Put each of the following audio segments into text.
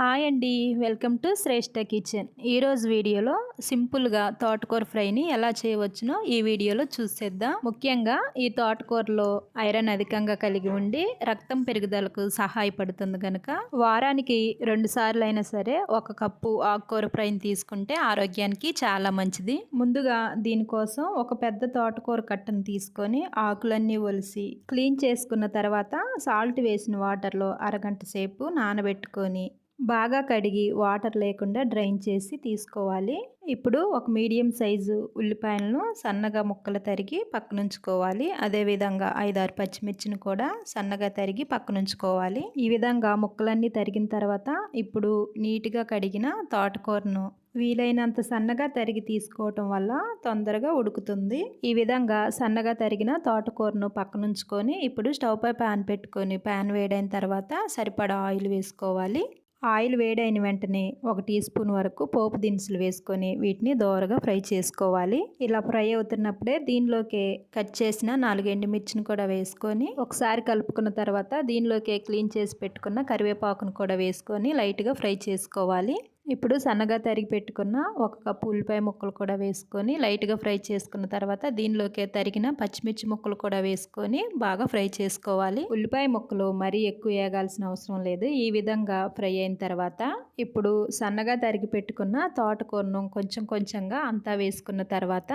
Hi అండి. Welcome to Shreshtha kitchen. ఈరోజు వీడియోలో సింపుల్గా తోటకూర ఫ్రైని ఎలా చేయవచ్చునో ఈ వీడియోలో చూసేద్దాం. ముఖ్యంగా ఈ తోటకూరలో ఐరన్ అధికంగా కలిగి ఉండి రక్తం పెరుగుదలకు సహాయపడుతుంది కనుక వారానికి 2 సార్లు అయినా సరే 1 కప్పు ఆకుకూర ఫ్రైని తీసుకుంటే ఆరోగ్యానికి చాలా మంచిది. ముందుగా దీనికోసం ఒక పెద్ద తోటకూర కట్టను తీసుకొని ఆకులన్నీ ఒలిసి క్లీన్ చేసుకున్న తర్వాత సాల్ట్ వేసిన వాటర్లో అరగంట సేపు నానబెట్టుకొని బాగా కడిగి వాటర్ లేకుండా డ్రైన్ చేసి తీసుకోవాలి. ఇప్పుడు ఒక మీడియం సైజు ఉల్లిపాయలను సన్నగా ముక్కలు తరిగి పక్కనుంచుకోవాలి. అదేవిధంగా 5-6 పచ్చిమిర్చిని కూడా సన్నగా తరిగి పక్కనుంచుకోవాలి. ఈ విధంగా ముక్కలన్నీ తరిగిన తర్వాత ఇప్పుడు నీట్గా కడిగిన తోటకూరను వీలైనంత సన్నగా తరిగి తీసుకోవటం వల్ల తొందరగా ఉడుకుతుంది. ఈ విధంగా సన్నగా తరిగిన తోటకూరను పక్కనుంచుకొని ఇప్పుడు స్టవ్ పై ప్యాన్ పెట్టుకొని ప్యాన్ వేడైన తర్వాత సరిపడా ఆయిల్ వేసుకోవాలి. ఆయిల్ వేడైన వెంటనే 1 టీ స్పూన్ వరకు పోపు దినుసులు వేసుకొని వీటిని దోరగా ఫ్రై చేసుకోవాలి. ఇలా ఫ్రై అవుతున్నప్పుడే దీనిలోకి కట్ చేసిన 4 ఎండుమిర్చిని కూడా వేసుకొని ఒకసారి కలుపుకున్న తర్వాత దీనిలోకి క్లీన్ చేసి పెట్టుకున్న కరివేపాకును కూడా వేసుకొని లైట్గా ఫ్రై చేసుకోవాలి. ఇప్పుడు సన్నగా తరిగి పెట్టుకున్న 1 కప్పు ఉల్లిపాయ ముక్కలు కూడా వేసుకొని లైట్గా ఫ్రై చేసుకున్న తర్వాత దీనిలోకి తరిగిన పచ్చిమిర్చి ముక్కలు కూడా వేసుకొని బాగా ఫ్రై చేసుకోవాలి. ఉల్లిపాయ ముక్కలు మరీ ఎక్కువ వేగాల్సిన అవసరం లేదు. ఈ విధంగా ఫ్రై అయిన తర్వాత ఇప్పుడు సన్నగా తరిగి పెట్టుకున్న తోటకూరను కొంచెం కొంచెంగా అంతా వేసుకున్న తర్వాత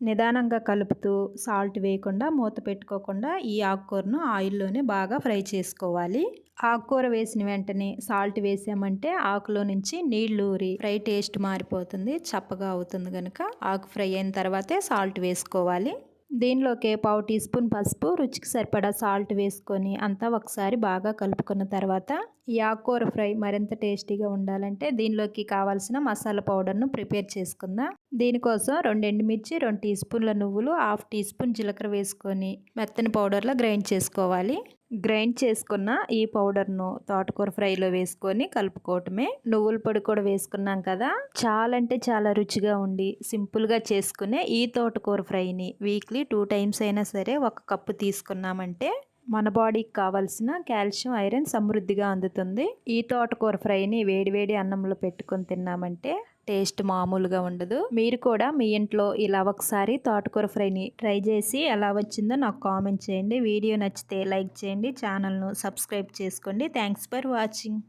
నిదానంగా కలుపుతూ సాల్ట్ వేయకుండా మూత పెట్టుకోకుండా ఈ ఆకుకూరను ఆయిల్లోనే బాగా ఫ్రై చేసుకోవాలి. ఆకుకూర వేసిన వెంటనే సాల్ట్ వేసామంటే ఆకులో నుంచి నీళ్లు ఊరి ఫ్రై టేస్ట్ మారిపోతుంది, చప్పగా అవుతుంది కనుక ఆకు ఫ్రై అయిన తర్వాతే సాల్ట్ వేసుకోవాలి. దీనిలోకి 1/2 టీ స్పూన్ పసుపు, రుచికి సరిపడా సాల్ట్ వేసుకొని అంతా ఒకసారి బాగా కలుపుకున్న తర్వాత ఈ ఆకుకూర ఫ్రై మరింత టేస్టీగా ఉండాలంటే దీనిలోకి కావాల్సిన మసాలా పౌడర్ను ప్రిపేర్ చేసుకుందాం. దీనికోసం 2 ఎండుమిర్చి, 2 టీ స్పూన్ల నువ్వులు, 1/2 టీ స్పూన్ జీలకర్ర వేసుకొని మెత్తని పౌడర్లో గ్రైండ్ చేసుకోవాలి. గ్రైండ్ చేసుకున్న ఈ పౌడర్ను తోటకూర ఫ్రైలో వేసుకొని కలుపుకోవటమే. నువ్వుల పొడి కూడా వేసుకున్నాం కదా, చాలా అంటే చాలా రుచిగా ఉండి సింపుల్గా చేసుకునే ఈ తోటకూర ఫ్రైని వీక్లీ 2 టైమ్స్ అయినా సరే 1 కప్పు తీసుకున్నామంటే మన బాడీకి కావాల్సిన కాల్షియం, ఐరన్ సమృద్ధిగా అందుతుంది. ఈ తోటకూర ఫ్రైని వేడివేడి అన్నంలో పెట్టుకొని తిన్నామంటే టేస్ట్ మామూలుగా ఉండదు. మీరు కూడా మీ ఇంట్లో ఇలా ఒకసారి తోటకూర ఫ్రైని ట్రై చేసి ఎలా వచ్చిందో నాకు కామెంట్ చేయండి. వీడియో నచ్చితే లైక్ చేయండి, ఛానల్ను సబ్స్క్రైబ్ చేసుకోండి. Thanks for watching.